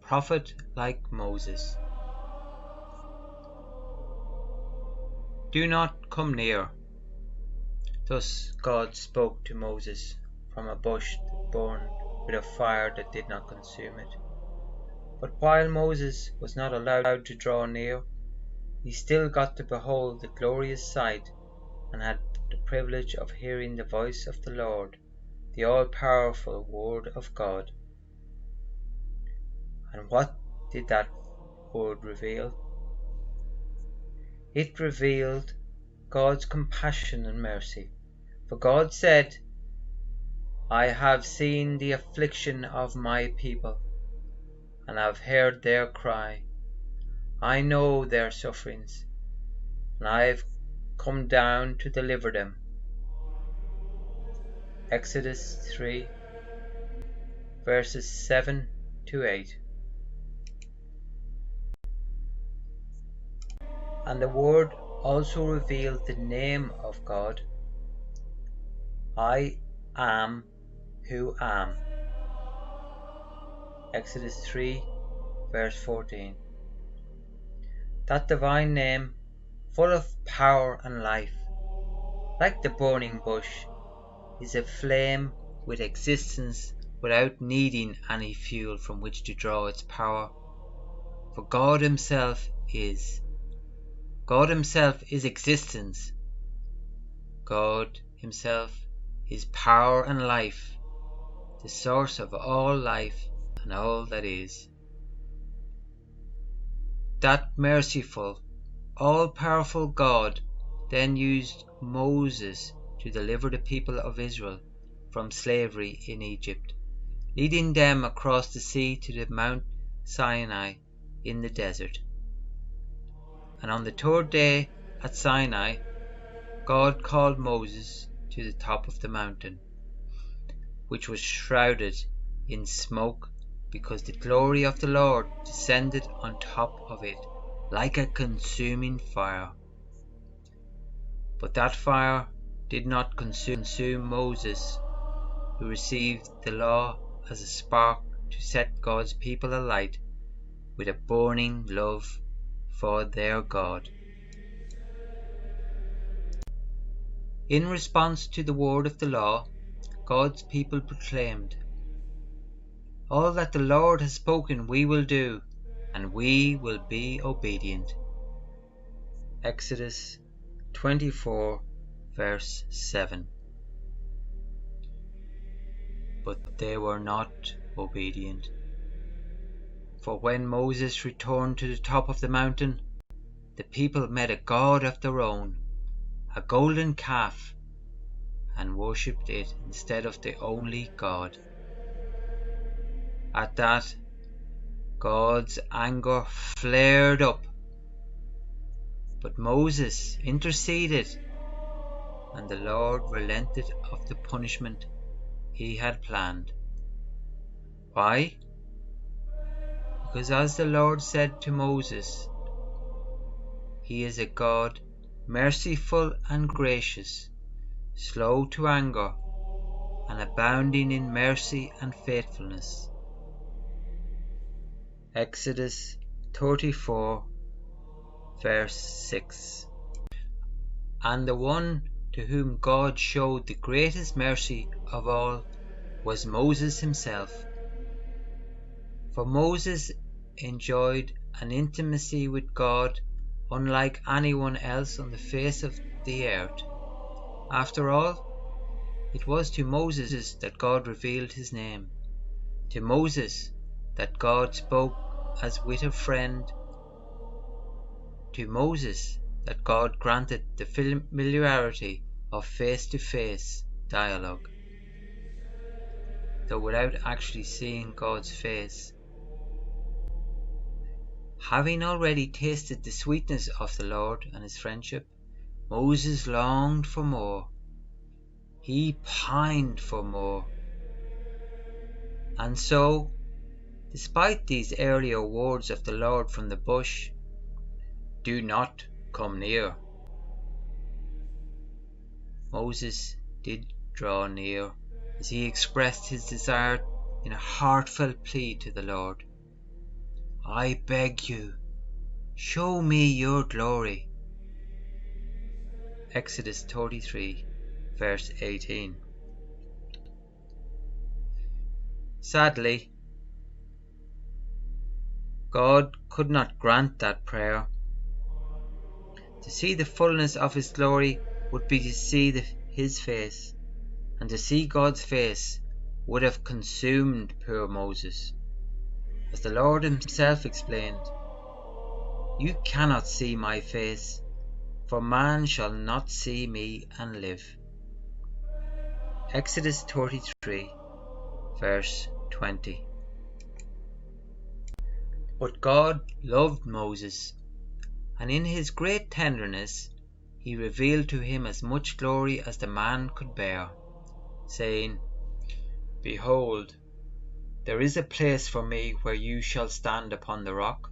prophet like Moses. Do not come near. Thus God spoke to Moses from a bush that burned with a fire that did not consume it. But while Moses was not allowed to draw near, he still got to behold the glorious sight and had the privilege of hearing the voice of the Lord, the all-powerful Word of God. And what did that word reveal? It revealed God's compassion and mercy. For God said, I have seen the affliction of my people, and have heard their cry. I know their sufferings, and I have come down to deliver them. Exodus 3, verses 7 to 8. And the Word also revealed the name of God. I am who am. Exodus 3, verse 14. That divine name, full of power and life, like the burning bush, is a flame with existence without needing any fuel from which to draw its power. For God Himself is. God Himself is existence. God Himself is power and life, the source of all life and all that is. That merciful, all-powerful God then used Moses to deliver the people of Israel from slavery in Egypt, leading them across the sea to the Mount Sinai in the desert. And on the third day at Sinai, God called Moses to the top of the mountain, which was shrouded in smoke because the glory of the Lord descended on top of it like a consuming fire. But that fire did not consume Moses, who received the law as a spark to set God's people alight with a burning love for their God. In response to the word of the law, God's people proclaimed, all that the Lord has spoken we will do, and we will be obedient. Exodus 24, verse 7. But they were not obedient. For when Moses returned to the top of the mountain, the people made a god of their own, a golden calf, and worshipped it instead of the only God. At that, God's anger flared up. But Moses interceded, and the Lord relented of the punishment He had planned. Why? Because as the Lord said to Moses, He is a God merciful and gracious, slow to anger, and abounding in mercy and faithfulness. Exodus 34, verse 6. And the one to whom God showed the greatest mercy of all was Moses himself. For Moses enjoyed an intimacy with God unlike anyone else on the face of the earth. After all, it was to Moses that God revealed His name, to Moses that God spoke as with a friend, to Moses that God granted the familiarity of face-to-face dialogue, though without actually seeing God's face. Having already tasted the sweetness of the Lord and His friendship, Moses longed for more. He pined for more. And so, despite these earlier words of the Lord from the bush, "Do not come near," Moses did draw near as he expressed his desire in a heartfelt plea to the Lord. I beg you, show me your glory. Exodus 33, verse 18. Sadly, God could not grant that prayer. To see the fullness of His glory would be to see His face, and to see God's face would have consumed poor Moses. As the Lord Himself explained, "You cannot see my face, for man shall not see me and live." Exodus 33, verse 20. But God loved Moses, and in His great tenderness He revealed to him as much glory as the man could bear, saying, "Behold, there is a place for me where you shall stand upon the rock,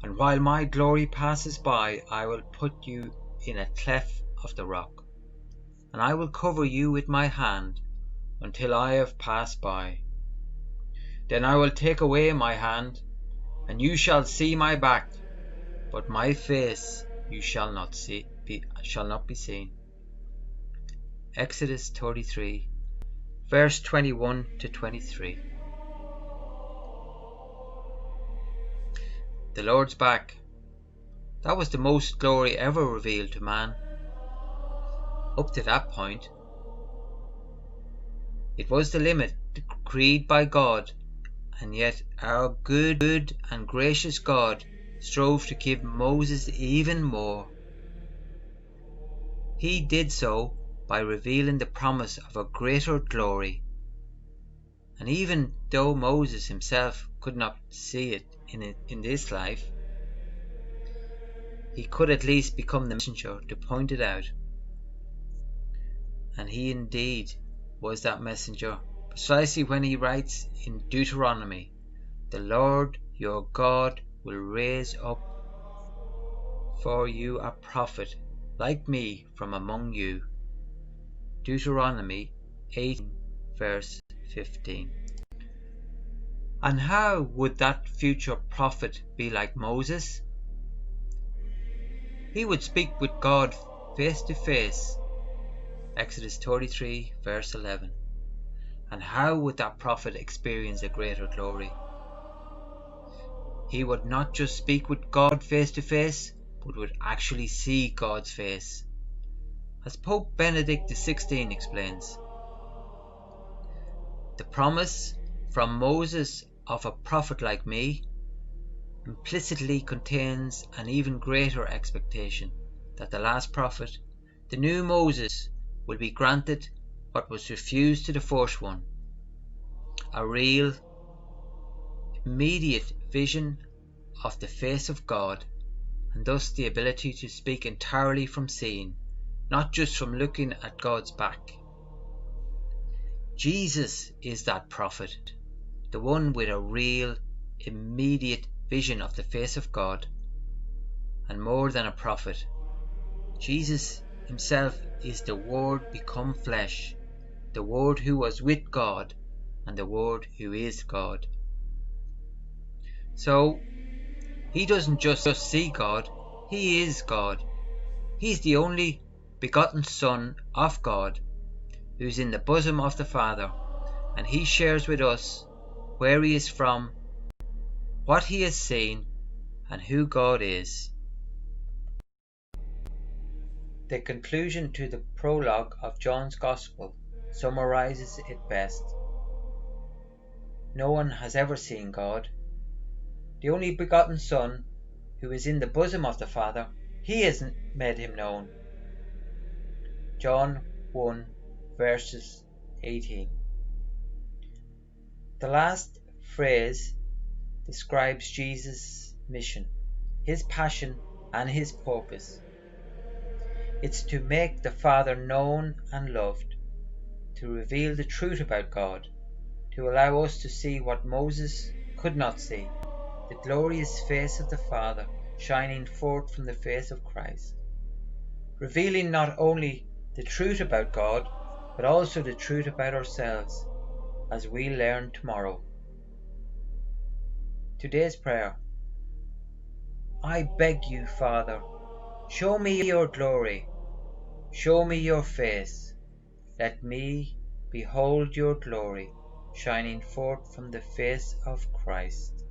and while my glory passes by, I will put you in a cleft of the rock, and I will cover you with my hand until I have passed by. Then I will take away my hand, and you shall see my back, but my face you shall not be seen." Exodus 33, verse 21 to 23. The Lord's back. That was the most glory ever revealed to man. Up to that point, it was the limit decreed by God, and yet our good and gracious God strove to give Moses even more. He did so by revealing the promise of a greater glory. And even though Moses himself could not see it in this life, he could at least become the messenger to point it out. And he indeed was that messenger, precisely when he writes in Deuteronomy, "The Lord your God will raise up for you a prophet like me from among you." Deuteronomy 18, verse 15. And how would that future prophet be like Moses? He would speak with God face to face. Exodus 33, verse 11. And how would that prophet experience a greater glory? He would not just speak with God face to face, but would actually see God's face. As Pope Benedict XVI explains, the promise from Moses of a prophet like me implicitly contains an even greater expectation that the last prophet, the new Moses, will be granted what was refused to the first one: a real, immediate vision of the face of God, and thus the ability to speak entirely from seeing, not just from looking at God's back. Jesus is that prophet, the one with a real, immediate vision of the face of God. And more than a prophet, Jesus himself is the Word become flesh, the Word who was with God, and the Word who is God. So, he doesn't just see God, he is God. He's the only begotten Son of God, who's in the bosom of the Father, and he shares with us where he is from, what he has seen, and who God is. The conclusion to the prologue of John's Gospel summarizes it best. No one has ever seen God. The only begotten Son, who is in the bosom of the Father, he has made him known. John 1, verses 18. The last phrase describes Jesus' mission, his passion, and his purpose. It's to make the Father known and loved, to reveal the truth about God, to allow us to see what Moses could not see, the glorious face of the Father shining forth from the face of Christ, revealing not only the truth about God, but also the truth about ourselves, as we learn tomorrow. Today's prayer. I beg you, Father, show me your glory, show me your face. Let me behold your glory shining forth from the face of Christ.